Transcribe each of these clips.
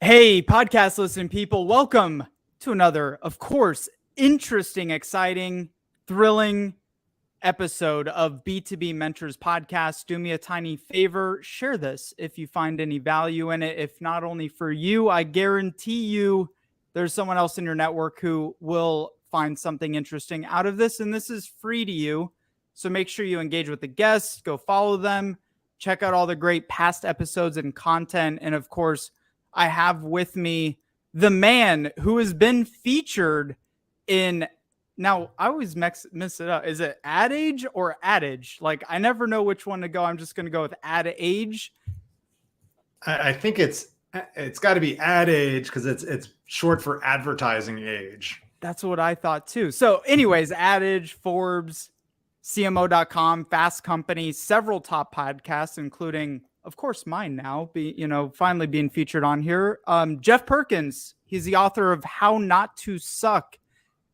Hey, podcast listening people, welcome to another, of course, interesting, exciting, thrilling episode of B2B Mentors Podcast. Do me a tiny favor, share this if you find any value in it. If not only for you, I guarantee you there's someone else in your network who will find something interesting out of this, and this is free to you. So make sure you engage with the guests, go follow them, check out all the great past episodes and content, and of course, I have with me the man who has been featured in, now I always mess it up. Is it AdAge or AdAge? Like, I never know which one to go. I'm just going to go with AdAge. I think it's got to be AdAge because it's short for advertising age. That's what I thought too. So anyways, AdAge, Forbes, CMO.com, Fast Company, several top podcasts, including, of course, mine now, finally being featured on here. Jeff Perkins, he's the author of How Not to Suck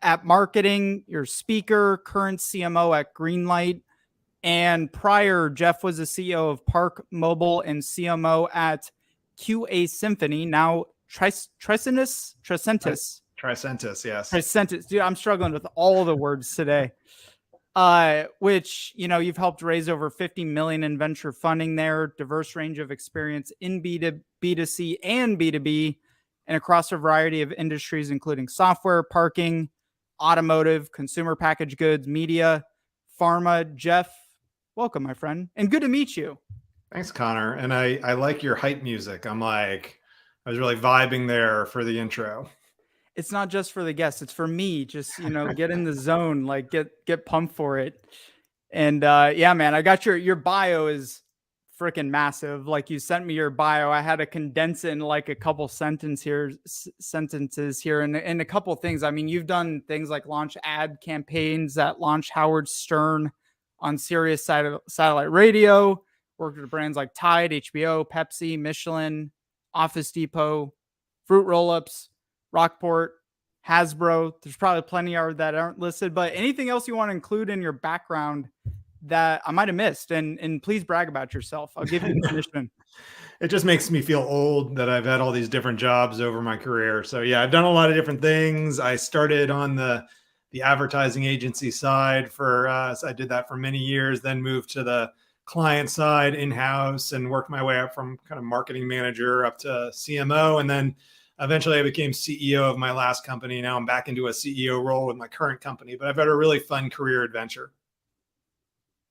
at Marketing, your speaker, current CMO at Greenlight. And prior, Jeff was the CEO of ParkMobile and CMO at QASymphony, now Tricentis? Tricentis, yes. Tricentis. Dude, I'm struggling with all the words today. Which, you've helped raise over 50 million in venture funding there, diverse range of experience in B2C and B2B, and across a variety of industries, including software, parking, automotive, consumer packaged goods, media, pharma. Jeff, welcome, my friend, and good to meet you. Thanks, Connor. And I like your hype music. I was really vibing there for the intro. It's not just for the guests, it's for me. Just, get in the zone, like get pumped for it. And yeah, man, I got your bio is freaking massive. Like, you sent me your bio. I had to condense it in like a couple sentences here and a couple things. I mean, you've done things like launch ad campaigns that launched Howard Stern on Sirius satellite radio, worked with brands like Tide, HBO, Pepsi, Michelin, Office Depot, Fruit Roll-Ups, Rockport, Hasbro. There's probably plenty that aren't listed, but anything else you want to include in your background that I might have missed, and please brag about yourself. I'll give you permission. It just makes me feel old that I've had all these different jobs over my career. So yeah, I've done a lot of different things. I started on the advertising agency side so I did that for many years, then moved to the client side in-house and worked my way up from kind of marketing manager up to CMO. And then eventually I became CEO of my last company. Now I'm back into a CEO role with my current company, but I've had a really fun career adventure.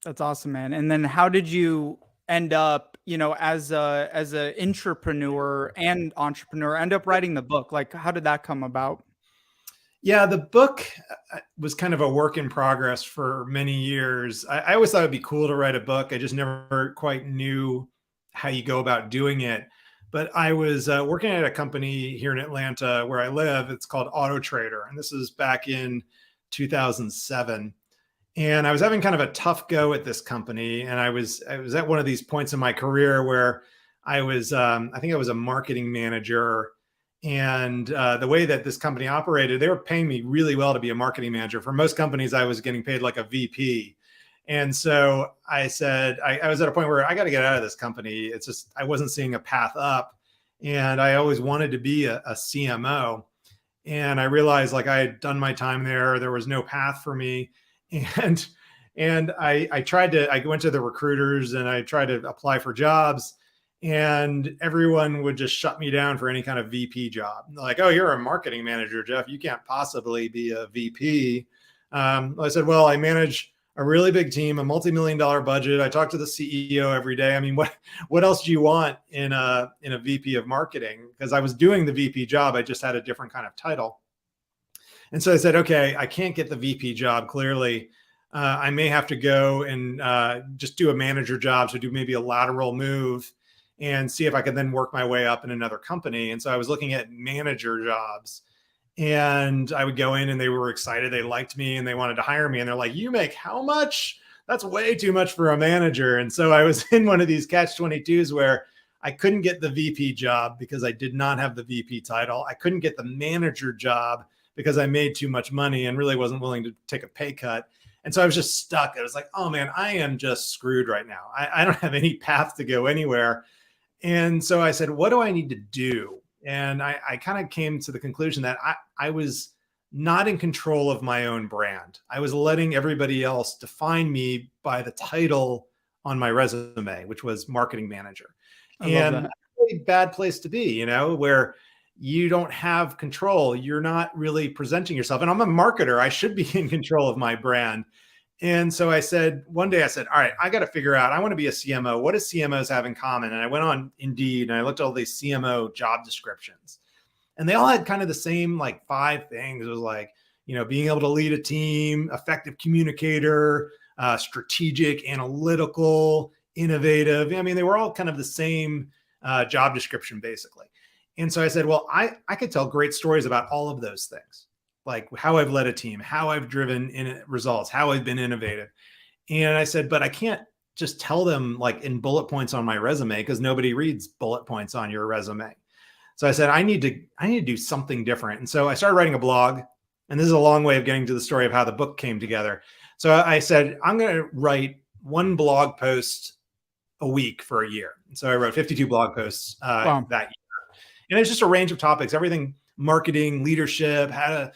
That's awesome, man. And then how did you end up, as a entrepreneur, end up writing the book? Like, how did that come about? Yeah, the book was kind of a work in progress for many years. I always thought it'd be cool to write a book. I just never quite knew how you go about doing it. But I was working at a company here in Atlanta where I live. It's called Auto Trader. And this is back in 2007. And I was having kind of a tough go at this company. And I was at one of these points in my career where I was, I think I was a marketing manager. And the way that this company operated, they were paying me really well to be a marketing manager. For most companies, I was getting paid like a VP. And so I said, I was at a point where I got to get out of this company. It's just, I wasn't seeing a path up. And I always wanted to be a CMO. And I realized like I had done my time there. There was no path for me. And I went to the recruiters and I tried to apply for jobs. And everyone would just shut me down for any kind of VP job. Like, oh, you're a marketing manager, Jeff. You can't possibly be a VP. I said, well, I manage a really big team, a multi-million-dollar budget. I talk to the CEO every day. I mean, what else do you want in a VP of marketing? Because I was doing the VP job. I just had a different kind of title. And so I said, okay, I can't get the VP job. Clearly, I may have to go and just do a manager job. So do maybe a lateral move and see if I could then work my way up in another company. And so I was looking at manager jobs, and I would go in and they were excited. They liked me and they wanted to hire me. And they're like, you make how much? That's way too much for a manager. And so I was in one of these catch-22s where I couldn't get the VP job because I did not have the VP title. I couldn't get the manager job because I made too much money and really wasn't willing to take a pay cut. And so I was just stuck. I was like, oh man, I am just screwed right now. I don't have any path to go anywhere. And so I said, what do I need to do? And I kind of came to the conclusion that I was not in control of my own brand. I was letting everybody else define me by the title on my resume, which was marketing manager. I love that. That's a really bad place to be, where you don't have control. You're not really presenting yourself. And I'm a marketer. I should be in control of my brand. And so one day I said, all right, I got to figure out, I want to be a CMO. What do CMOs have in common? And I went on Indeed and I looked at all these CMO job descriptions, and they all had kind of the same like 5 things. It was like, being able to lead a team, effective communicator, strategic, analytical, innovative. I mean, they were all kind of the same job description basically. And so I said, well, I could tell great stories about all of those things, like how I've led a team, how I've driven in results, how I've been innovative. And I said, but I can't just tell them like in bullet points on my resume, because nobody reads bullet points on your resume. So I said, I need to do something different. And so I started writing a blog, and this is a long way of getting to the story of how the book came together. So I said, I'm going to write 1 blog post a week for a year. And so I wrote 52 blog posts that year. And it's just a range of topics, everything marketing, leadership, how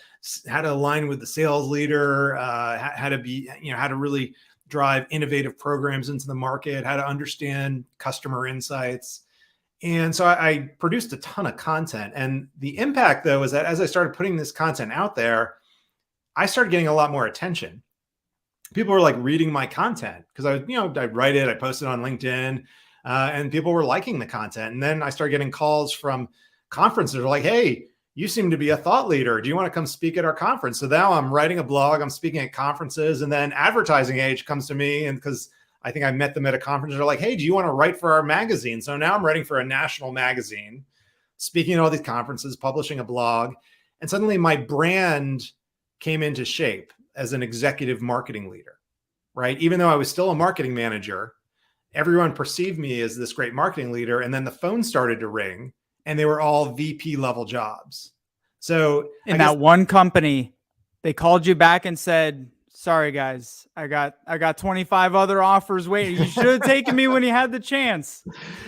to align with the sales leader, how to be, how to really drive innovative programs into the market, how to understand customer insights. And so I produced a ton of content. And the impact, though, is that as I started putting this content out there, I started getting a lot more attention. People were like reading my content because I'd write it, I posted on LinkedIn, and people were liking the content. And then I started getting calls from conferences. They're like, hey, you seem to be a thought leader. Do you want to come speak at our conference? So now I'm writing a blog, I'm speaking at conferences, and then Advertising Age comes to me, and because I think I met them at a conference, they're like, hey, do you want to write for our magazine? So now I'm writing for a national magazine, speaking at all these conferences, publishing a blog. And suddenly my brand came into shape as an executive marketing leader, right? Even though I was still a marketing manager, everyone perceived me as this great marketing leader. And then the phone started to ring, and they were all VP level jobs. So in that one company, they called you back and said, sorry guys, I got 25 other offers waiting. You should have taken me when you had the chance.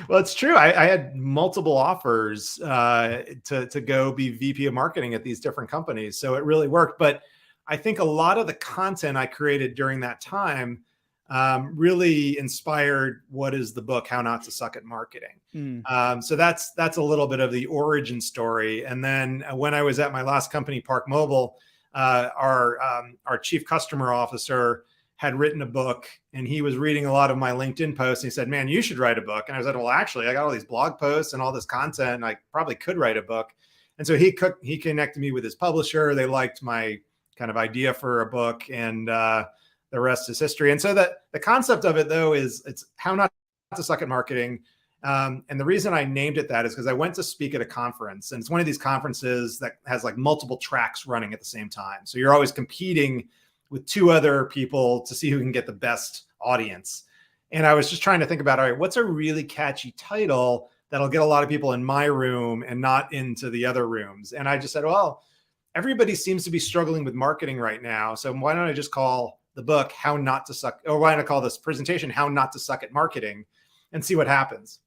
Well, it's true. I had multiple offers to go be VP of marketing at these different companies. So it really worked. But I think a lot of the content I created during that time really inspired what is the book, How Not to Suck at Marketing. So that's a little bit of the origin story. And then when I was at my last company, ParkMobile, our chief customer officer had written a book, and he was reading a lot of my LinkedIn posts. And he said, man, you should write a book. And I said, well, actually, I got all these blog posts and all this content, and I probably could write a book. And so he connected me with his publisher. They liked my kind of idea for a book, and the rest is history. And so the concept of it, though, is it's How Not to Suck at Marketing. And the reason I named it that is because I went to speak at a conference, and it's one of these conferences that has like multiple tracks running at the same time. So you're always competing with 2 other people to see who can get the best audience. And I was just trying to think about, all right, what's a really catchy title that'll get a lot of people in my room and not into the other rooms? And I just said, well, everybody seems to be struggling with marketing right now. So why don't I just call the book How Not to Suck, or why don't I call this presentation How Not to Suck at Marketing, and see what happens.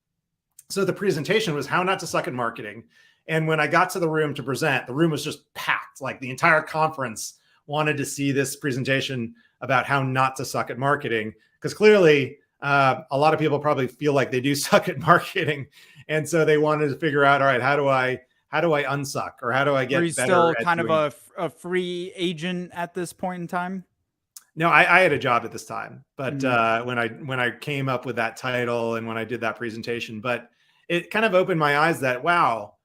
So the presentation was How Not to Suck at Marketing. And when I got to the room to present, the room was just packed. Like the entire conference wanted to see this presentation about how not to suck at marketing, because clearly a lot of people probably feel like they do suck at marketing. And so they wanted to figure out, all right, how do I unsuck, or how do I get better? Still kind of a free agent at this point in time? No, I had a job at this time, but when I came up with that title and when I did that presentation, but it kind of opened my eyes that, wow,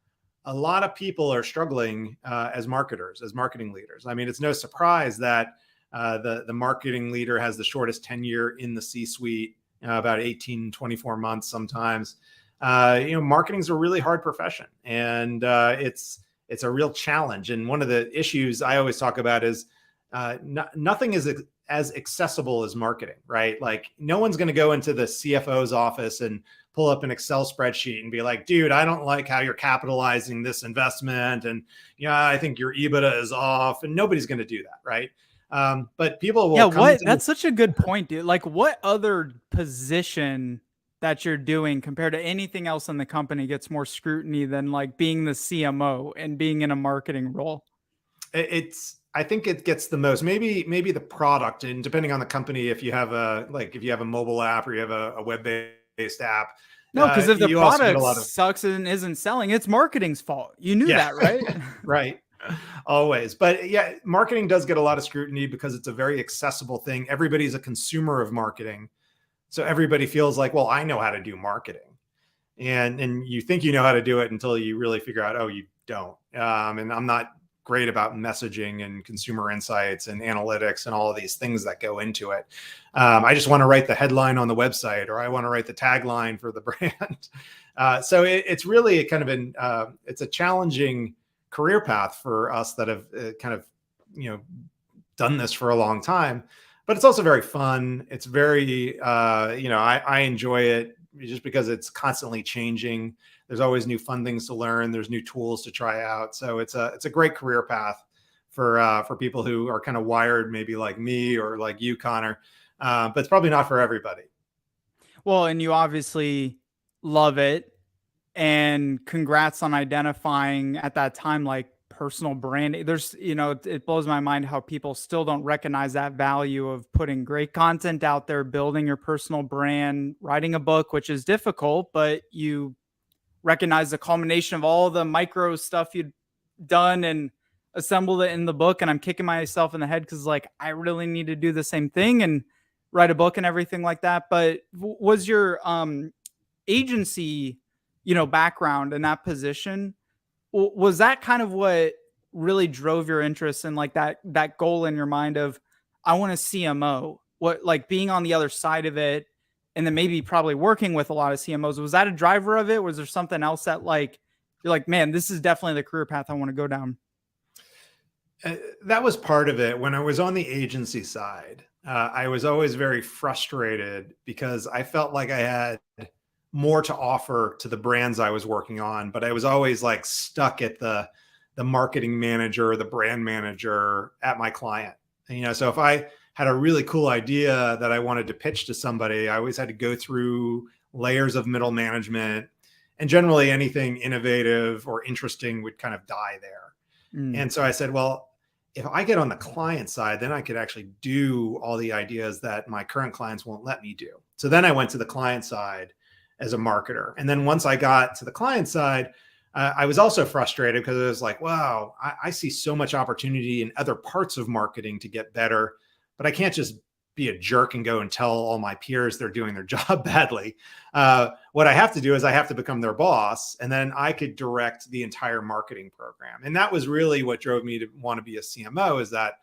a lot of people are struggling as marketers, as marketing leaders. I mean, it's no surprise that the marketing leader has the shortest tenure in the C-suite, about 18, 24 months sometimes. Marketing is a really hard profession, and it's a real challenge. And one of the issues I always talk about is nothing is as accessible as marketing, right? Like no one's going to go into the CFO's office and pull up an Excel spreadsheet and be like, dude, I don't like how you're capitalizing this investment. And I think your EBITDA is off, and nobody's going to do that. Right. But people will. Yeah. That's such a good point, dude. Like what other position that you're doing compared to anything else in the company gets more scrutiny than like being the CMO and being in a marketing role? I think it gets the most, maybe the product, and depending on the company, if you have a mobile app or you have a web-based app, No, because if the you also get a product lot of, sucks and isn't selling, it's marketing's fault. You knew yeah, that, right? right. Always. But yeah, marketing does get a lot of scrutiny because it's a very accessible thing. Everybody's a consumer of marketing. So everybody feels like, well, I know how to do marketing. And you think you know how to do it until you really figure out, oh, you don't. And I'm not great about messaging and consumer insights and analytics and all of these things that go into it. I just want to write the headline on the website, or I want to write the tagline for the brand. So it's really a kind of it's a challenging career path for us that have kind of, done this for a long time, but it's also very fun. It's very, I enjoy it just because it's constantly changing. There's always new fun things to learn. There's new tools to try out. So it's a great career path for people who are kind of wired, maybe like me or like you, Connor. But it's probably not for everybody. Well, and you obviously love it. And congrats on identifying at that time, like personal branding. There's, it blows my mind how people still don't recognize that value of putting great content out there, building your personal brand, writing a book, which is difficult, but you recognize the culmination of all the micro stuff you'd done and assembled it in the book. And I'm kicking myself in the head because like I really need to do the same thing and write a book and everything like that. But was your agency, background in that position, was that kind of what really drove your interest in like that goal in your mind of, I want to CMO, what, like being on the other side of it, and then maybe probably working with a lot of CMOs? Was that a driver of it? Was there something else that like, you're like, man, this is definitely the career path I want to go down? That was part of it. When I was on the agency side, I was always very frustrated because I felt like I had more to offer to the brands I was working on, but I was always like stuck at the marketing manager or the brand manager at my client. And, so if I had a really cool idea that I wanted to pitch to somebody, I always had to go through layers of middle management, and generally anything innovative or interesting would kind of die there. And so I said, well, if I get on the client side, then I could actually do all the ideas that my current clients won't let me do. So then I went to the client side as a marketer. And then once I got to the client side, I was also frustrated because it was like, wow, I see so much opportunity in other parts of marketing to get better, but I can't just be a jerk and go and tell all my peers they're doing their job badly. What I have to do is I have to become their boss, and then I could direct the entire marketing program. And that was really what drove me to want to be a CMO, is that,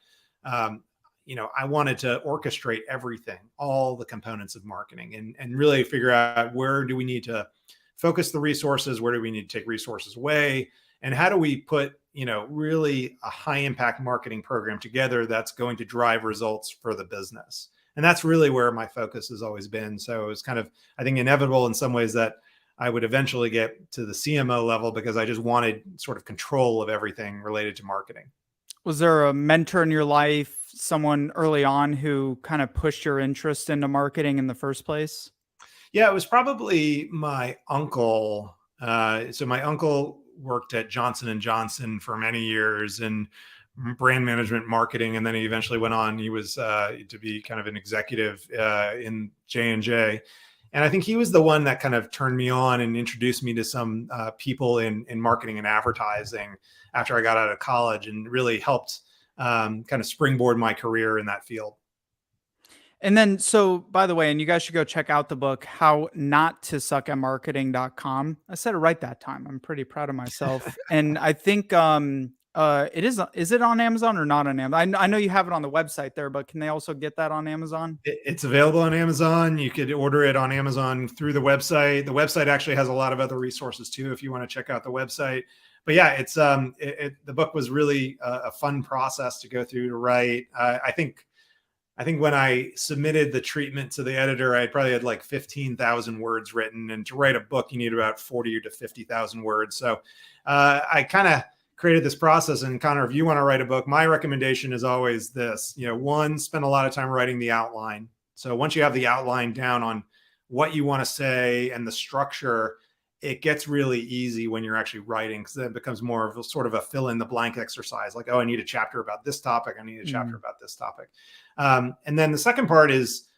I wanted to orchestrate everything, all the components of marketing, and really figure out where do we need to focus the resources, where do we need to take resources away, and how do we put, really a high impact marketing program together that's going to drive results for the business. And that's really where my focus has always been. So it was kind of, I think, inevitable in some ways that I would eventually get to the CMO level because I just wanted sort of control of everything related to marketing. Was there a mentor in your life, someone early on who kind of pushed your interest into marketing in the first place? Yeah, it was probably my uncle. So my uncle worked at Johnson & Johnson for many years in brand management marketing. And then he eventually went on, he was to be kind of an executive in J&J. And I think he was the one that kind of turned me on and introduced me to some people in marketing and advertising after I got out of college, and really helped kind of springboard my career in that field. And then, so by the way, and you guys should go check out the book, How Not to Suck at Marketing.com. I said it right that time. I'm pretty proud of myself. And I think is it on Amazon or not on Amazon? I know you have it on the website there, but can they also get that on Amazon? It's available on Amazon. You could order it on Amazon through the website. The website actually has a lot of other resources too, if you want to check out the website. But yeah, it's the book was really a fun process to go through to write. I think when I submitted the treatment to the editor, I probably had like 15,000 words written, and to write a book, you need about 40 to 50,000 words. So I kind of created this process. And Connor, if you want to write a book, my recommendation is always this, one, spend a lot of time writing the outline. So once you have the outline down on what you want to say and the structure, it gets really easy when you're actually writing, because then it becomes more of a sort of a fill in the blank exercise. Like, oh, I need a chapter about this topic. I need a chapter about this topic. And then the second part is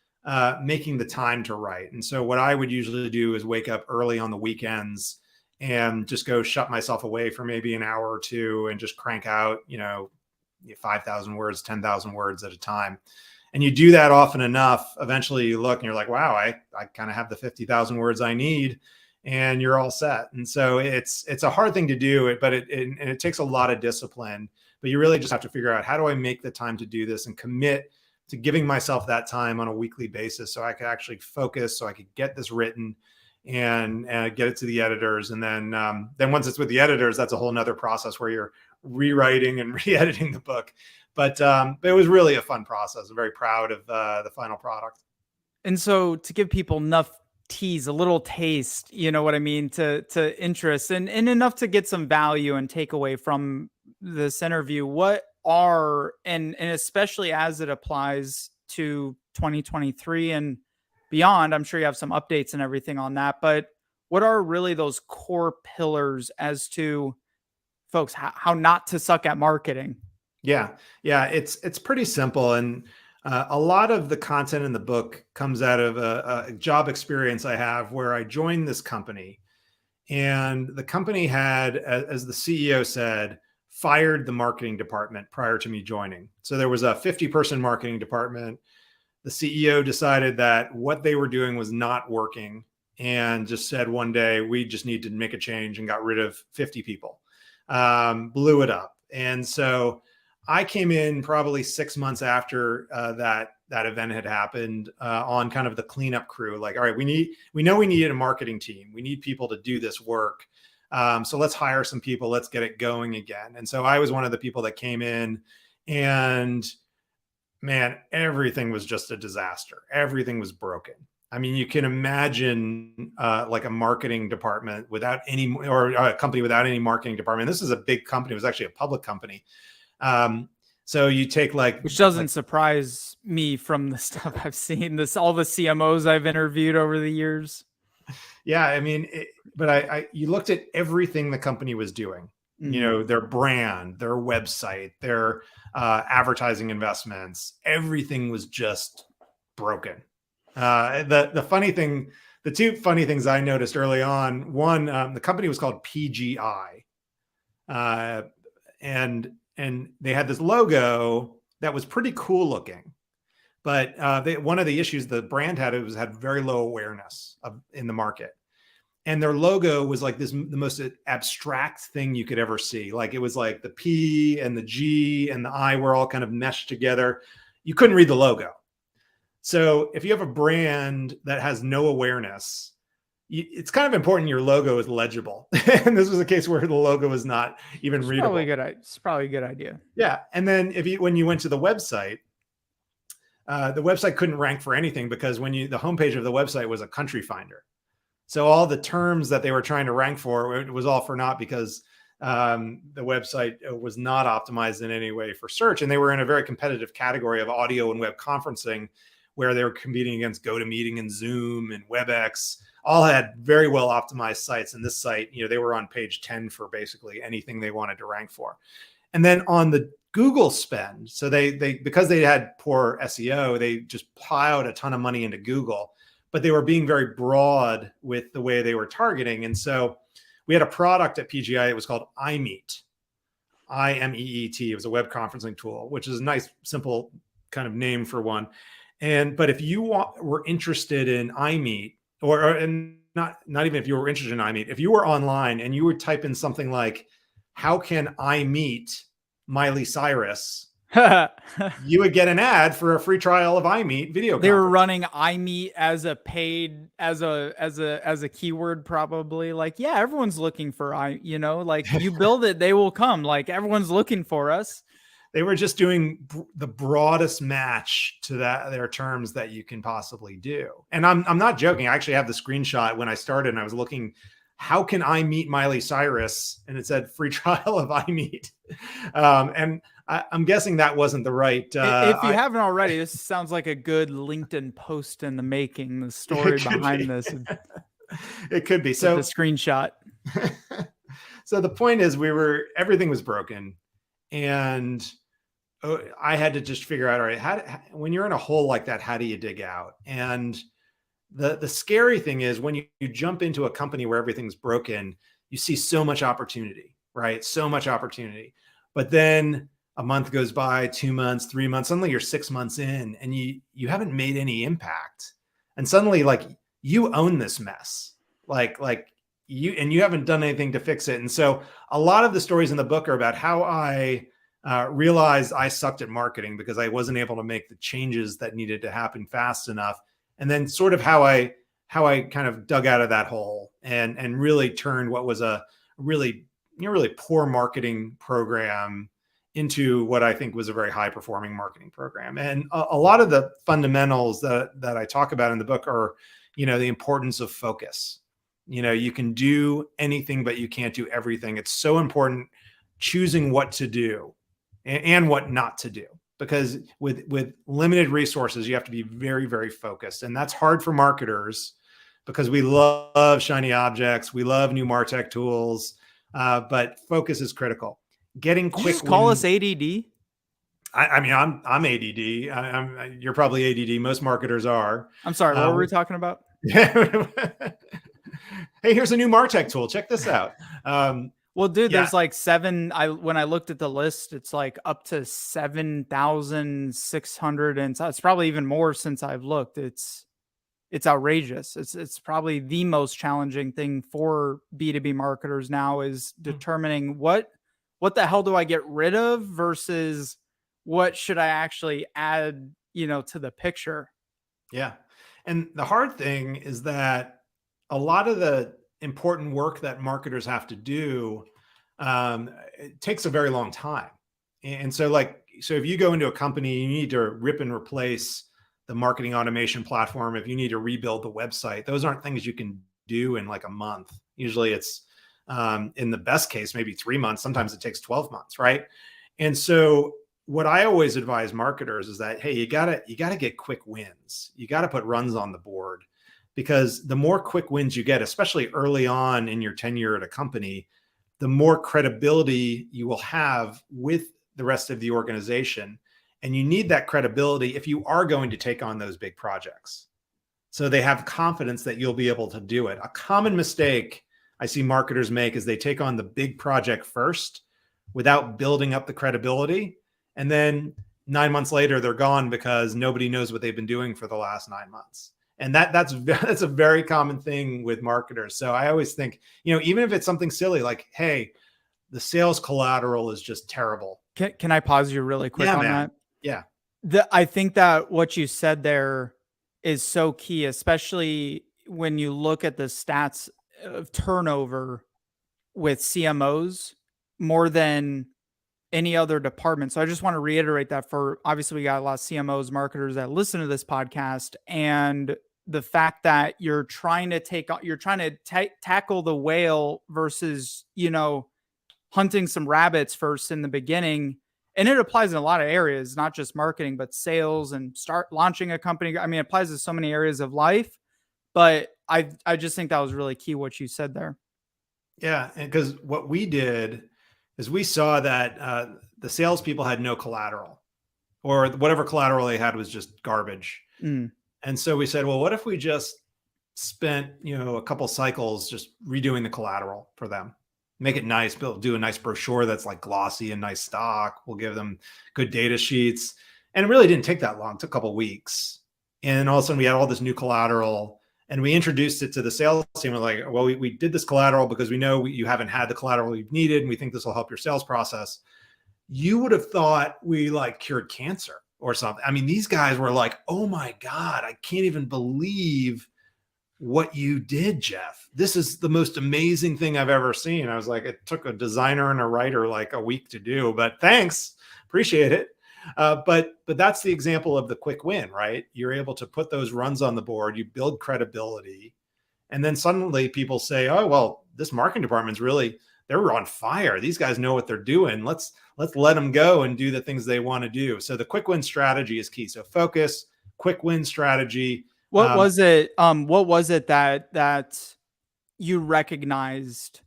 making the time to write. And so what I would usually do is wake up early on the weekends and just go shut myself away for maybe an hour or two and just crank out, 5,000 words, 10,000 words at a time. And you do that often enough, eventually you look and you're like, wow, I kind of have the 50,000 words I need, and you're all set. And so it's a hard thing to do, but it takes a lot of discipline, but you really just have to figure out, how do I make the time to do this and commit to giving myself that time on a weekly basis so I could actually focus, so I could get this written and get it to the editors. And then once it's with the editors, that's a whole nother process where you're rewriting and re-editing the book. But it was really a fun process. I'm very proud of the final product. And so, to give people enough tease, a little taste, you know what I mean, to interest and enough to get some value and takeaway from this interview, what are, and especially as it applies to 2023 and beyond, I'm sure you have some updates and everything on that, but what are really those core pillars as to, folks, how not to suck at marketing? Yeah, it's pretty simple. And a lot of the content in the book comes out of a job experience I have, where I joined this company, and the company had, as the CEO said, fired the marketing department prior to me joining. So there was a 50-person marketing department. The CEO decided that what they were doing was not working, and just said one day, we just need to make a change, and got rid of 50 people, blew it up. And so I came in probably 6 months after that event had happened, on kind of the cleanup crew. Like, all right, we know we needed a marketing team. We need people to do this work. So let's hire some people. Let's get it going again. And so I was one of the people that came in, and man, everything was just a disaster. Everything was broken. I mean, you can imagine like a marketing department without any, or a company without any marketing department. This is a big company. It was actually a public company. So you take which doesn't surprise me from the stuff I've seen, all the CMOs I've interviewed over the years. Yeah. I mean, you looked at everything the company was doing, their brand, their website, their advertising investments, everything was just broken. The funny thing, the two funny things I noticed early on, one, the company was called PGI, and they had this logo that was pretty cool looking, but one of the issues the brand had, had very low awareness in the market. And their logo was like the most abstract thing you could ever see. Like, it was like the P and the G and the I were all kind of meshed together. You couldn't read the logo. So if you have a brand that has no awareness, it's kind of important your logo is legible. And this was a case where the logo was not even readable. It's probably a good idea. Yeah. And then when you went to the website couldn't rank for anything, because the homepage of the website was a country finder. So all the terms that they were trying to rank for, it was all for naught, because the website was not optimized in any way for search. And they were in a very competitive category of audio and web conferencing, where they were competing against GoToMeeting and Zoom and WebEx. All had very well optimized sites. And this site, they were on page 10 for basically anything they wanted to rank for. And then on the Google spend, so they because they had poor SEO, they just plowed a ton of money into Google, but they were being very broad with the way they were targeting. And so we had a product at PGI. It was called iMeet, IMEET. It was a web conferencing tool, which is a nice, simple kind of name for one. But if you were interested in iMeet, and not even if you were interested in iMeet, if you were online and you would type in something like, how can I meet Miley Cyrus? You would get an ad for a free trial of iMeet video. They were running iMeet as a paid, as a keyword, probably. Like, yeah, everyone's looking for like, you build it, they will come. Like, everyone's looking for us. They were just doing the broadest match to their terms that you can possibly do. And I'm not joking. I actually have the screenshot when I started, and I was looking, how can I meet Miley Cyrus? And it said free trial of iMeet. And I'm guessing that wasn't the right. If you haven't already, this sounds like a good LinkedIn post in the making. The story behind this, it could be. With So the screenshot. So the point is, everything was broken, and I had to just figure out, all right, when you're in a hole like that, how do you dig out? And the scary thing is when you jump into a company where everything's broken, you see so much opportunity, right? So much opportunity. But then a month goes by, 2 months, 3 months, suddenly you're 6 months in and you haven't made any impact. And suddenly like you own this mess, like you haven't done anything to fix it. And so a lot of the stories in the book are about how I realized I sucked at marketing because I wasn't able to make the changes that needed to happen fast enough. And then sort of how I kind of dug out of that hole and really turned what was a really poor marketing program into what I think was a very high performing marketing program. And a lot of the fundamentals that I talk about in the book are, the importance of focus. You can do anything, but you can't do everything. It's so important choosing what to do and what not to do, because with limited resources, you have to be very, very focused. And that's hard for marketers because we love shiny objects. We love new MarTech tools, but focus is critical. Getting quick. Did you just call us ADD? I mean, I'm ADD. You're probably ADD. Most marketers are. I'm sorry. What were we talking about? Hey, here's a new MarTech tool. Check this out. Well, dude, there's like when I looked at the list, it's like up to 7,600, and so it's probably even more since I've looked. It's outrageous. It's probably the most challenging thing for B2B marketers now is determining what the hell do I get rid of versus what should I actually add, to the picture. Yeah. And the hard thing is that a lot of the important work that marketers have to do, it takes a very long time. And so if you go into a company, you need to rip and replace the marketing automation platform. If you need to rebuild the website, those aren't things you can do in like a month. Usually it's, in the best case, maybe 3 months. Sometimes it takes 12 months. Right. And so what I always advise marketers is that, hey, you gotta get quick wins. You got to put runs on the board, because the more quick wins you get, especially early on in your tenure at a company, the more credibility you will have with the rest of the organization. And you need that credibility if you are going to take on those big projects. So they have confidence that you'll be able to do it. A common mistake I see marketers make is they take on the big project first without building up the credibility. And then 9 months later, they're gone because nobody knows what they've been doing for the last 9 months. And that's a very common thing with marketers. So I always think, even if it's something silly like, hey, the sales collateral is just terrible. Can I pause you really quick on that? Yeah. I think that what you said there is so key, especially when you look at the stats of turnover with CMOs more than any other department. So I just want to reiterate that obviously we got a lot of CMOs, marketers that listen to this podcast, and the fact that you're trying to tackle the whale versus, hunting some rabbits first in the beginning. And it applies in a lot of areas, not just marketing, but sales and start launching a company. I mean, it applies to so many areas of life, but I just think that was really key what you said there. Yeah. And because what we did is we saw that the salespeople had no collateral, or whatever collateral they had was just garbage. And so we said, well, what if we just spent, a couple cycles just redoing the collateral for them, make it nice, do a nice brochure that's like glossy and nice stock. We'll give them good data sheets. And it really didn't take that long. It took a couple of weeks. And all of a sudden we had all this new collateral, and we introduced it to the sales team. We're like, well, we did this collateral because we know you haven't had the collateral you've needed, and we think this will help your sales process. You would have thought we cured cancer or something. I mean, these guys were like, oh my God, I can't even believe what you did, Jeff. This is the most amazing thing I've ever seen. I was like, it took a designer and a writer like a week to do, but thanks, appreciate it. But that's the example of the quick win, right? You're able to put those runs on the board, you build credibility, and then suddenly people say, oh, well, this marketing department's they're on fire. These guys know what they're doing. Let's let them go and do the things they want to do. So the quick win strategy is key. So focus, quick win strategy. What was it? What was it that you recognized?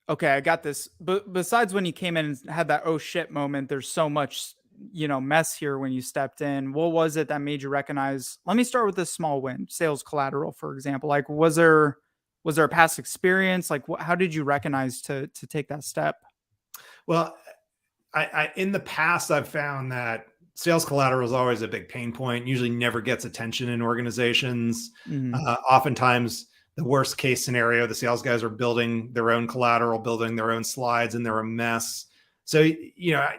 Okay, I got this. But besides when you came in and had that oh shit moment, there's so much mess here when you stepped in. What was it that made you recognize? Let me start with this small win, sales collateral, for example. Like, was there a past experience? Like, how did you recognize to take that step? Well, I in the past, I've found that sales collateral is always a big pain point, usually never gets attention in organizations. Oftentimes, the worst case scenario, the sales guys are building their own collateral, building their own slides, and they're a mess. So,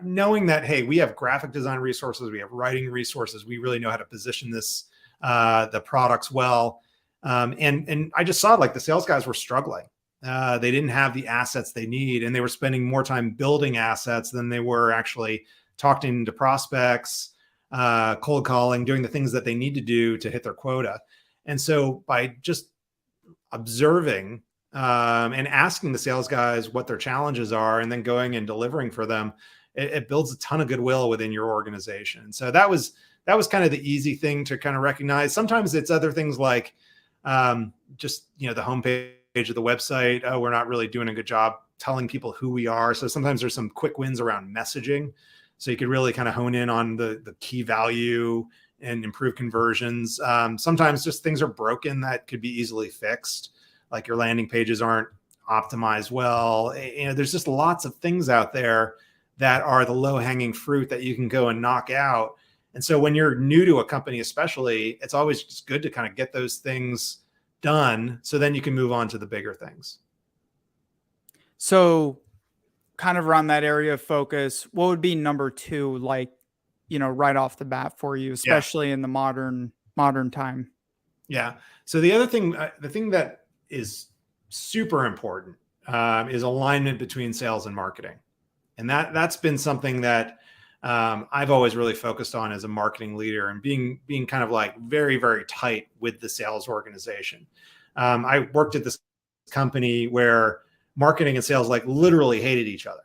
knowing that, hey, we have graphic design resources, we have writing resources, we really know how to position this, the products well. And I just saw like the sales guys were struggling. They didn't have the assets they need, and they were spending more time building assets than they were actually talking to prospects, cold calling, doing the things that they need to do to hit their quota. And so by just observing and asking the sales guys what their challenges are and then going and delivering for them, it builds a ton of goodwill within your organization. So that was kind of the easy thing to kind of recognize. Sometimes it's other things like just, the homepage of the website. Oh, we're not really doing a good job telling people who we are. So sometimes there's some quick wins around messaging. So you could really kind of hone in on the key value and improve conversions. Sometimes just things are broken that could be easily fixed. Like your landing pages aren't optimized well. There's just lots of things out there that are the low hanging fruit that you can go and knock out. And so when you're new to a company, especially, it's always just good to kind of get those things done. So then you can move on to the bigger things. So kind of around that area of focus, what would be number two, like, right off the bat for you, especially in the modern time? Yeah. So the other thing, the thing that is super important is alignment between sales and marketing. And that's been something that I've always really focused on as a marketing leader, and being kind of like very, very tight with the sales organization. I worked at this company where marketing and sales like literally hated each other.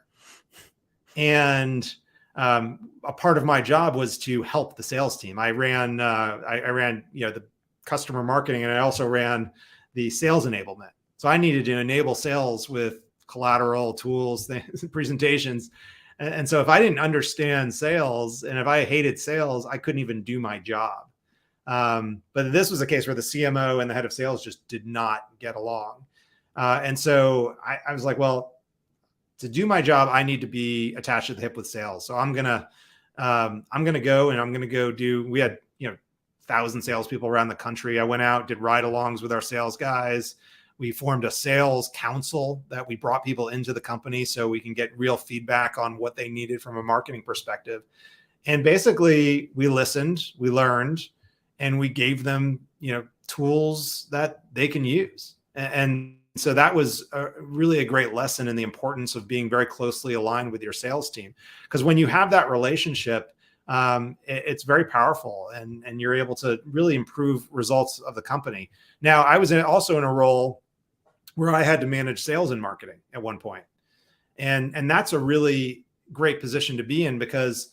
And a part of my job was to help the sales team. I ran the customer marketing, and I also ran the sales enablement. So I needed to enable sales with collateral, tools, presentations. And so if I didn't understand sales and if I hated sales, I couldn't even do my job. But this was a case where the CMO and the head of sales just did not get along. And so I was like, well, to do my job, I need to be attached at the hip with sales. So I'm gonna go do. We had 1,000 salespeople around the country. I went out, did ride-alongs with our sales guys. We formed a sales council that we brought people into the company so we can get real feedback on what they needed from a marketing perspective. And basically, we listened, we learned, and we gave them tools that they can use. And so that was really a great lesson in the importance of being very closely aligned with your sales team. Because when you have that relationship, it's very powerful, and you're able to really improve results of the company. Now, I was also in a role where I had to manage sales and marketing at one point. And that's a really great position to be in, because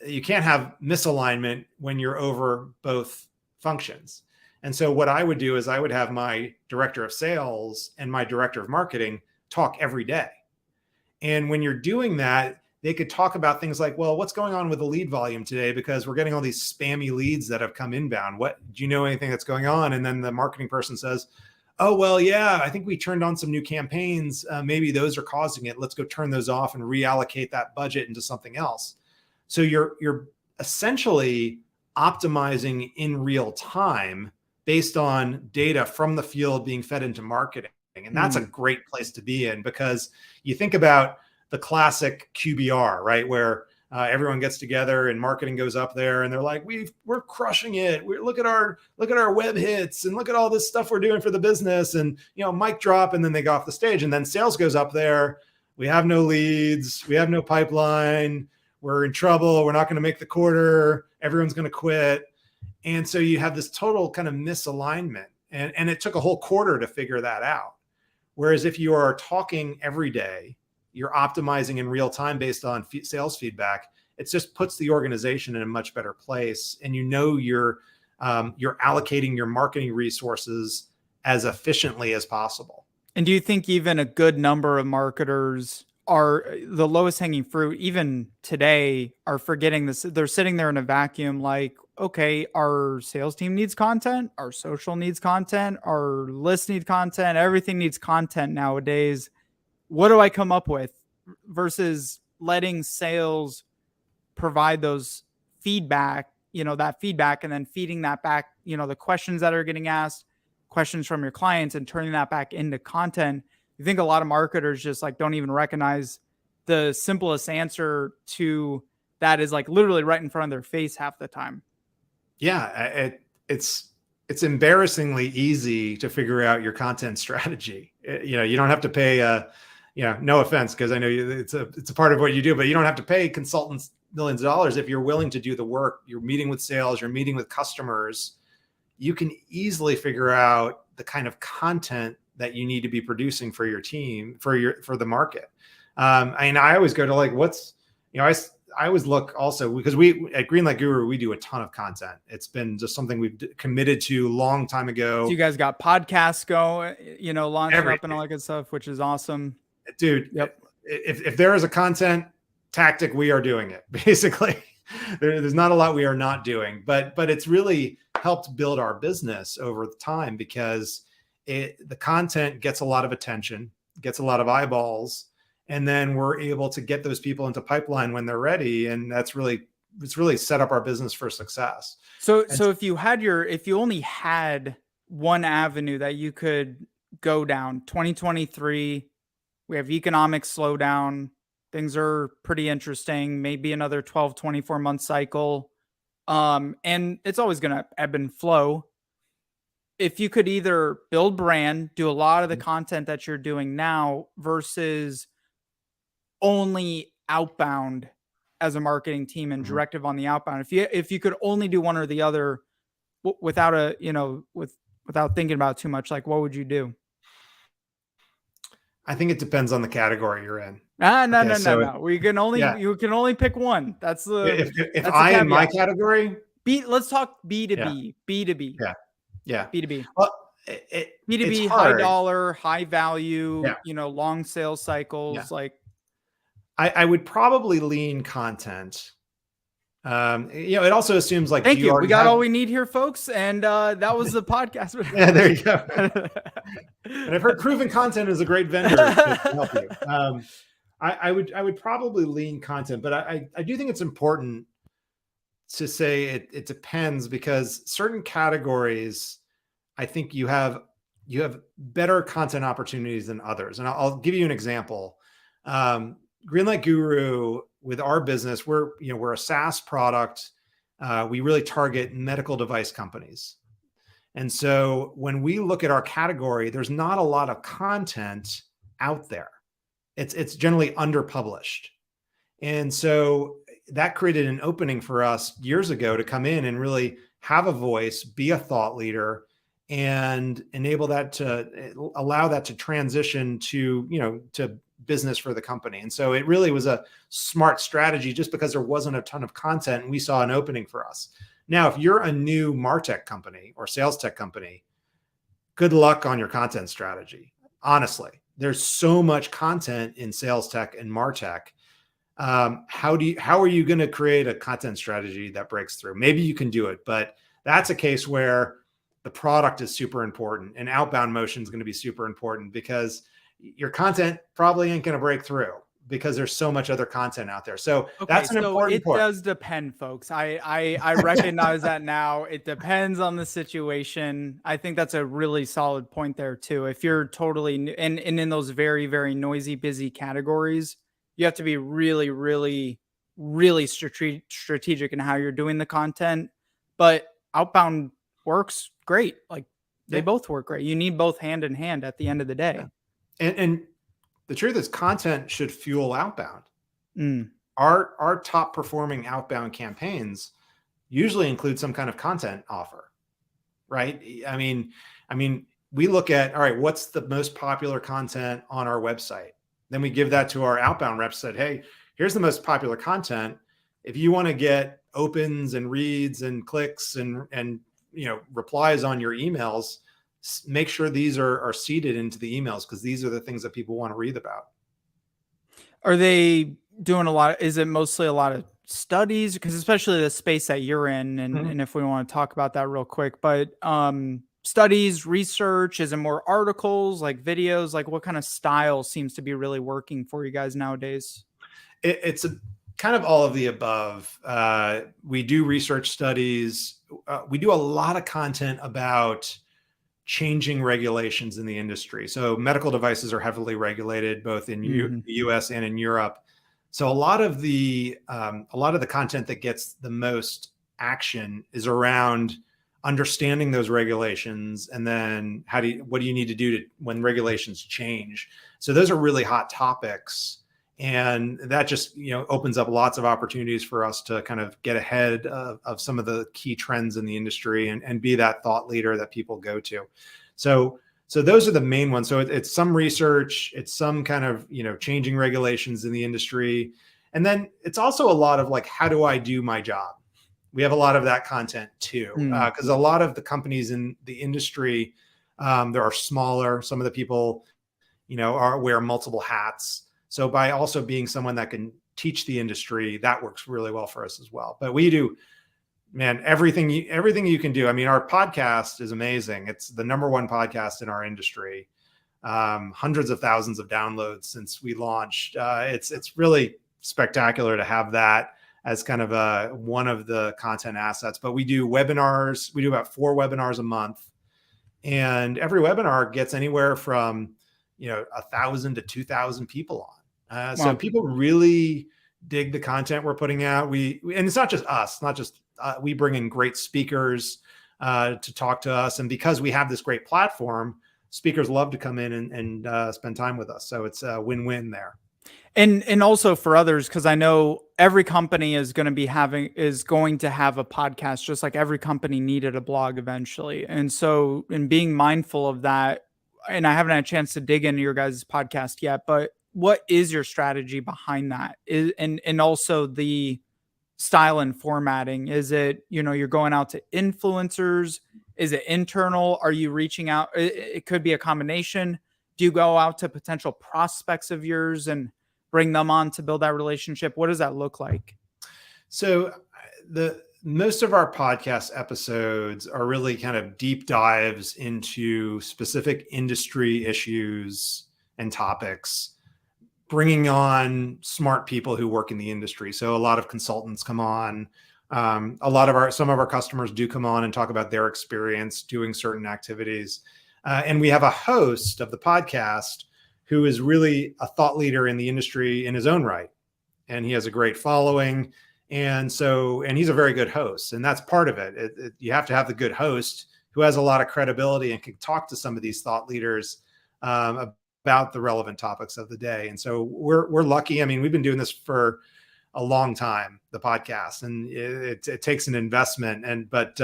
you can't have misalignment when you're over both functions. And so what I would do is I would have my director of sales and my director of marketing talk every day. And when you're doing that, they could talk about things like, well, what's going on with the lead volume today? Because we're getting all these spammy leads that have come inbound. Do you know anything that's going on? And then the marketing person says, oh, well, yeah, I think we turned on some new campaigns. Maybe those are causing it. Let's go turn those off and reallocate that budget into something else. So you're essentially optimizing in real time based on data from the field being fed into marketing. And that's a great place to be in, because you think about the classic QBR, right? Where everyone gets together and marketing goes up there and they're like, we're crushing it. Look at our web hits and look at all this stuff we're doing for the business, and mic drop, and then they go off the stage, and then sales goes up there. We have no leads. We have no pipeline. We're in trouble. We're not going to make the quarter. Everyone's going to quit. And so you have this total kind of misalignment, and it took a whole quarter to figure that out. Whereas if you are talking every day you're optimizing in real time based on sales feedback. It just puts the organization in a much better place. And you're allocating your marketing resources as efficiently as possible. And do you think even a good number of marketers are the lowest hanging fruit, even today, are forgetting this? They're sitting there in a vacuum like, okay, our sales team needs content, our social needs content, our list needs content, everything needs content nowadays. What do I come up with? Versus letting sales provide those feedback, that feedback, and then feeding that back, the questions that are getting asked, questions from your clients, and turning that back into content. You think a lot of marketers just like don't even recognize the simplest answer to that is like literally right in front of their face half the time. Yeah, it's embarrassingly easy to figure out your content strategy. You don't have to pay no offense, because I know it's a part of what you do, but you don't have to pay consultants millions of dollars. If you're willing to do the work, you're meeting with sales, you're meeting with customers, you can easily figure out the kind of content that you need to be producing for your team, for the market. I always go to like, I always look also, because we at Greenlight Guru, we do a ton of content. It's been just something we've committed to a long time ago. So you guys got podcasts going, launching Everything. up and all that good stuff, which is awesome. Dude, yep. If there is a content tactic, we are doing it. Basically, there's not a lot we are not doing, but it's really helped build our business over time, because the content gets a lot of attention, gets a lot of eyeballs, and then we're able to get those people into pipeline when they're ready, and it's really set up our business for success. So if you only had one avenue that you could go down, 2023, we have economic slowdown. Things are pretty interesting, maybe another 12, 24 month cycle. And it's always going to ebb and flow. If you could either build brand, do a lot of the content that you're doing now, versus only outbound as a marketing team and directive on the outbound. If you could only do one or the other without without thinking about it too much, like what would you do? I think it depends on the category you're in. No. We can only you can only pick one. That's the if I in my category. Let's talk B2B. B2B. Yeah. B2B. Well, B2B, high dollar, high value, long sales cycles. Yeah. Like I would probably lean content. It also assumes like, thank you. We got all we need here, folks. And that was the podcast. Yeah, there you go. And I've heard proven content is a great vendor to help you. I would probably lean content, but I do think it's important to say it depends, because certain categories, I think you have better content opportunities than others. And I'll give you an example. Greenlight Guru, with our business, we're a SaaS product. We really target medical device companies. And so when we look at our category, there's not a lot of content out there. It's generally underpublished. And so that created an opening for us years ago to come in and really have a voice, be a thought leader, and allow that to transition to business for the company. And so it really was a smart strategy, just because there wasn't a ton of content and we saw an opening for us. Now, if you're a new MarTech company or sales tech company, good luck on your content strategy. Honestly, there's so much content in sales tech and MarTech. How are you going to create a content strategy that breaks through? Maybe you can do it, but that's a case where the product is super important, and outbound motion is going to be super important, because your content probably ain't going to break through because there's so much other content out there. So that's an important point. It does depend, folks. I recognize that now. It depends on the situation. I think that's a really solid point there too. If you're totally and in those very, very noisy, busy categories, you have to be really, really, really strategic in how you're doing the content. But outbound works great. Like they both work great. You need both hand in hand at the end of the day. And the truth is, content should fuel outbound. Our top performing outbound campaigns usually include some kind of content offer, right? I mean, we look at, all right, what's the most popular content on our website? Then we give that to our outbound reps, said, hey, here's the most popular content. If you want to get opens and reads and clicks and replies on your emails, make sure these are seeded into the emails, because these are the things that people want to read about. Are they doing a lot? Is it mostly a lot of studies? Because especially the space that you're in, and if we want to talk about that real quick, but studies, research, is it more articles, like videos? Like what kind of style seems to be really working for you guys nowadays? It's a kind of all of the above. We do research studies. We do a lot of content about changing regulations in the industry. So medical devices are heavily regulated both in the US and in Europe. So a lot of the content that gets the most action is around understanding those regulations, and then what do you need to do when regulations change. So those are really hot topics, and that just opens up lots of opportunities for us to kind of get ahead of some of the key trends in the industry and be that thought leader that people go to. So those are the main ones. So it's some research, it's some kind of changing regulations in the industry, and then it's also a lot of like, how do I do my job? We have a lot of that content too, because a lot of the companies in the industry, there are smaller. Some of the people, wear multiple hats. So by also being someone that can teach the industry, that works really well for us as well. But we do, man, everything you can do. I mean, our podcast is amazing. It's the #1 podcast in our industry. Hundreds of thousands of downloads since we launched. It's really spectacular to have that as kind of one of the content assets. But we do webinars. We do about 4 webinars a month, and every webinar gets anywhere from 1,000 to 2,000 people on. Wow. So people really dig the content we're putting out. And it's not just us, we bring in great speakers to talk to us. And because we have this great platform, speakers love to come in and spend time with us. So it's a win-win there. And also for others, because I know every company is going to have a podcast, just like every company needed a blog eventually. And so in being mindful of that, and I haven't had a chance to dig into your guys' podcast yet, but what is your strategy behind that? And also the style and formatting? Is it, you're going out to influencers? Is it internal? Are you reaching out? It could be a combination. Do you go out to potential prospects of yours and bring them on to build that relationship? What does that look like? So most of our podcast episodes are really kind of deep dives into specific industry issues and topics, bringing on smart people who work in the industry. So a lot of consultants come on. Some of our customers do come on and talk about their experience doing certain activities. And we have a host of the podcast who is really a thought leader in the industry in his own right. And he has a great following. And he's a very good host. And that's part of it. You have to have the good host who has a lot of credibility and can talk to some of these thought leaders about the relevant topics of the day. And so we're lucky. I mean, we've been doing this for a long time, the podcast, and it takes an investment, but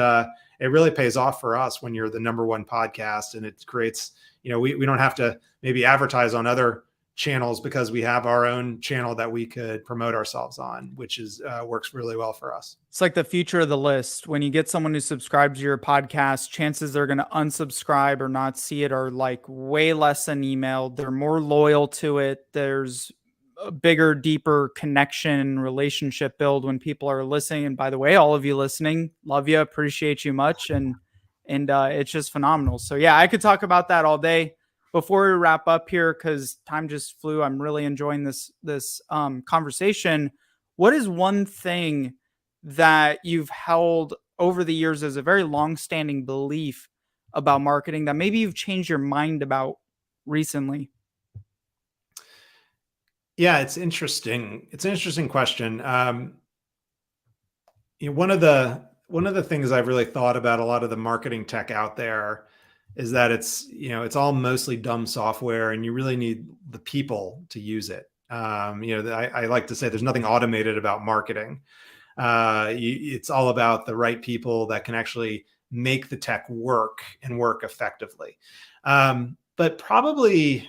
it really pays off for us when you're the #1 podcast, and it creates, we don't have to maybe advertise on other channels because we have our own channel that we could promote ourselves on, which works really well for us. It's like the future of the list. When you get someone who subscribes to your podcast, chances they're going to unsubscribe or not see it are like way less than email. They're more loyal to it. There's a bigger, deeper connection, relationship build when people are listening. And by the way, all of you listening, love you, appreciate you much. And it's just phenomenal. So yeah, I could talk about that all day. Before we wrap up here, because time just flew, I'm really enjoying this conversation. What is one thing that you've held over the years as a very long-standing belief about marketing that maybe you've changed your mind about recently? Yeah, it's interesting. It's an interesting question. One of the things I've really thought about a lot of the marketing tech out there is that it's all mostly dumb software, and you really need the people to use it. I like to say there's nothing automated about marketing. It's all about the right people that can actually make the tech work and work effectively. But probably,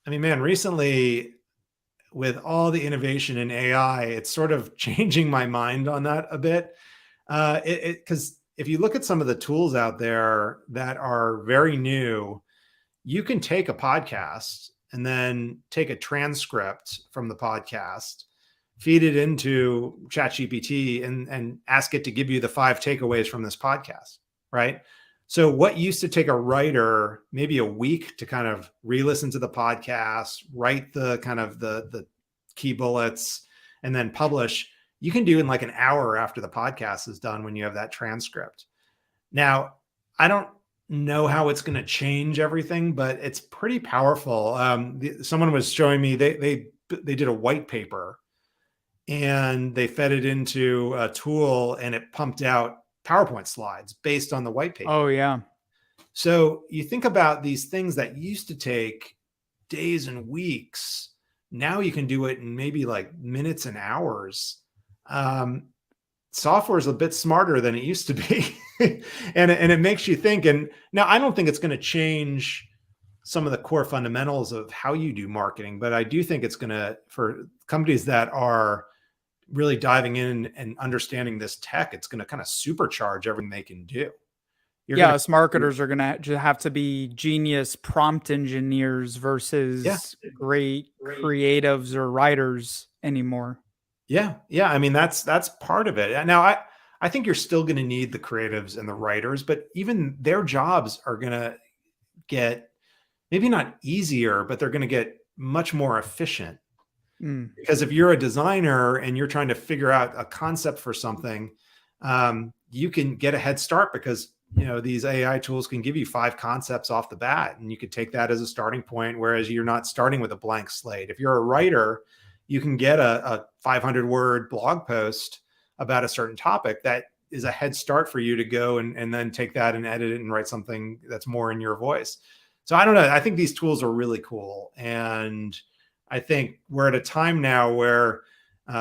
recently with all the innovation in AI, it's sort of changing my mind on that a bit. Because if you look at some of the tools out there that are very new, you can take a podcast and then take a transcript from the podcast, feed it into ChatGPT and ask it to give you the 5 takeaways from this podcast, right? So what used to take a writer maybe a week to kind of re-listen to the podcast, write the kind of the key bullets, and then publish, you can do in like an hour after the podcast is done when you have that transcript. Now, I don't know how it's going to change everything, but it's pretty powerful. Someone was showing me they did a white paper and they fed it into a tool and it pumped out PowerPoint slides based on the white paper. Oh, yeah. So you think about these things that used to take days and weeks. Now you can do it in maybe like minutes and hours. Software is a bit smarter than it used to be. and it makes you think. And now I don't think it's going to change some of the core fundamentals of how you do marketing, but I do think it's going to, for companies that are really diving in and understanding this tech, it's going to kind of supercharge everything they can do. Us marketers are going to have to be genius prompt engineers versus great creatives or writers anymore. Yeah. I mean, that's part of it. Now, I think you're still going to need the creatives and the writers, but even their jobs are going to get maybe not easier, but they're going to get much more efficient. Because if you're a designer and you're trying to figure out a concept for something, you can get a head start because, these AI tools can give you 5 concepts off the bat and you could take that as a starting point. Whereas you're not starting with a blank slate. If you're a writer, you can get a 500-word blog post about a certain topic that is a head start for you to go and then take that and edit it and write something that's more in your voice. So I don't know. I think these tools are really cool. And I think we're at a time now where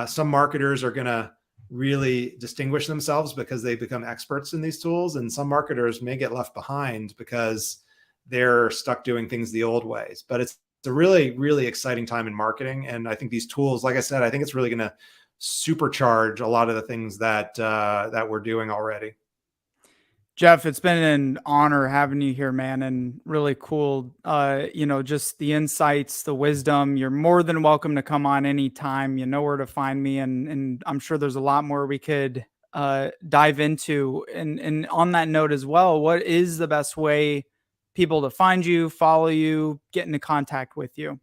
some marketers are going to really distinguish themselves because they become experts in these tools. And some marketers may get left behind because they're stuck doing things the old ways. But it's a really, really exciting time in marketing. And I think these tools, like I said, I think it's really going to supercharge a lot of the things that we're doing already. Jeff, it's been an honor having you here, man, and really cool. Just the insights, the wisdom. You're more than welcome to come on anytime. You know where to find me, and I'm sure there's a lot more we could dive into. And on that note as well, what is the best way people to find you, follow you, get into contact with you?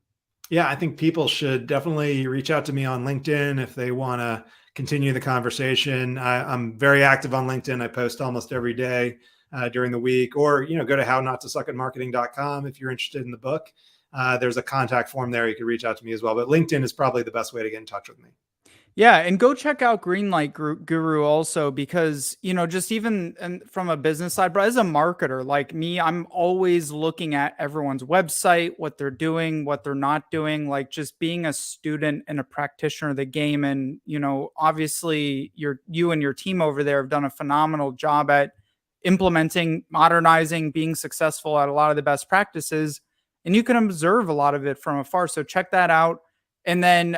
Yeah, I think people should definitely reach out to me on LinkedIn if they want to continue the conversation. I'm very active on LinkedIn. I post almost every day during the week, or, go to hownottosuckatmarketing.com if you're interested in the book. There's a contact form there. You can reach out to me as well, but LinkedIn is probably the best way to get in touch with me. Yeah, and go check out Greenlight Guru also, because, just even from a business side, but as a marketer like me, I'm always looking at everyone's website, what they're doing, what they're not doing, like just being a student and a practitioner of the game. And, obviously you and your team over there have done a phenomenal job at implementing, modernizing, being successful at a lot of the best practices, and you can observe a lot of it from afar. So check that out. And then,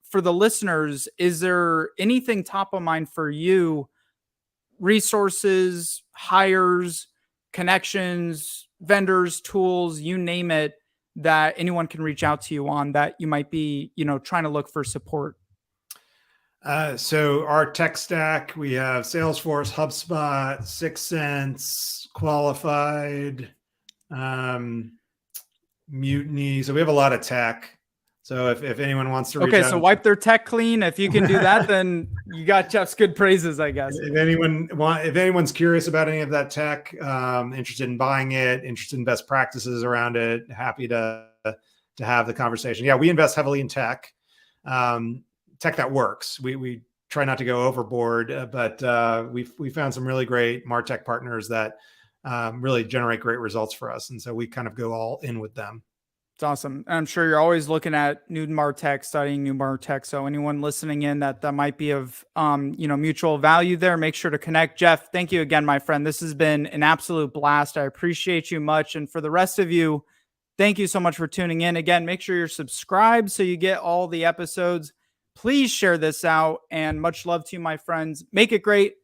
for the listeners, is there anything top of mind for you? Resources, hires, connections, vendors, tools, you name it, that anyone can reach out to you on that you might be, trying to look for support? So our tech stack, we have Salesforce, HubSpot, 6sense, Qualified, Mutiny. So we have a lot of tech. So if anyone wants to reach out, so wipe their tech clean. If you can do that, then you got Jeff's good praises, I guess. If anyone's curious about any of that tech, interested in buying it, interested in best practices around it, happy to have the conversation. Yeah, we invest heavily in tech, tech that works. We try not to go overboard, but we found some really great MarTech partners that really generate great results for us, and so we kind of go all in with them. It's awesome. And I'm sure you're always looking at new MarTech, studying new MarTech. So anyone listening in that might be of, mutual value there, make sure to connect. Jeff, thank you again, my friend. This has been an absolute blast. I appreciate you much. And for the rest of you, Thank you so much for tuning in. Again, make sure you're subscribed so you get all the episodes. Please share this out, and much love to you, my friends. Make it great.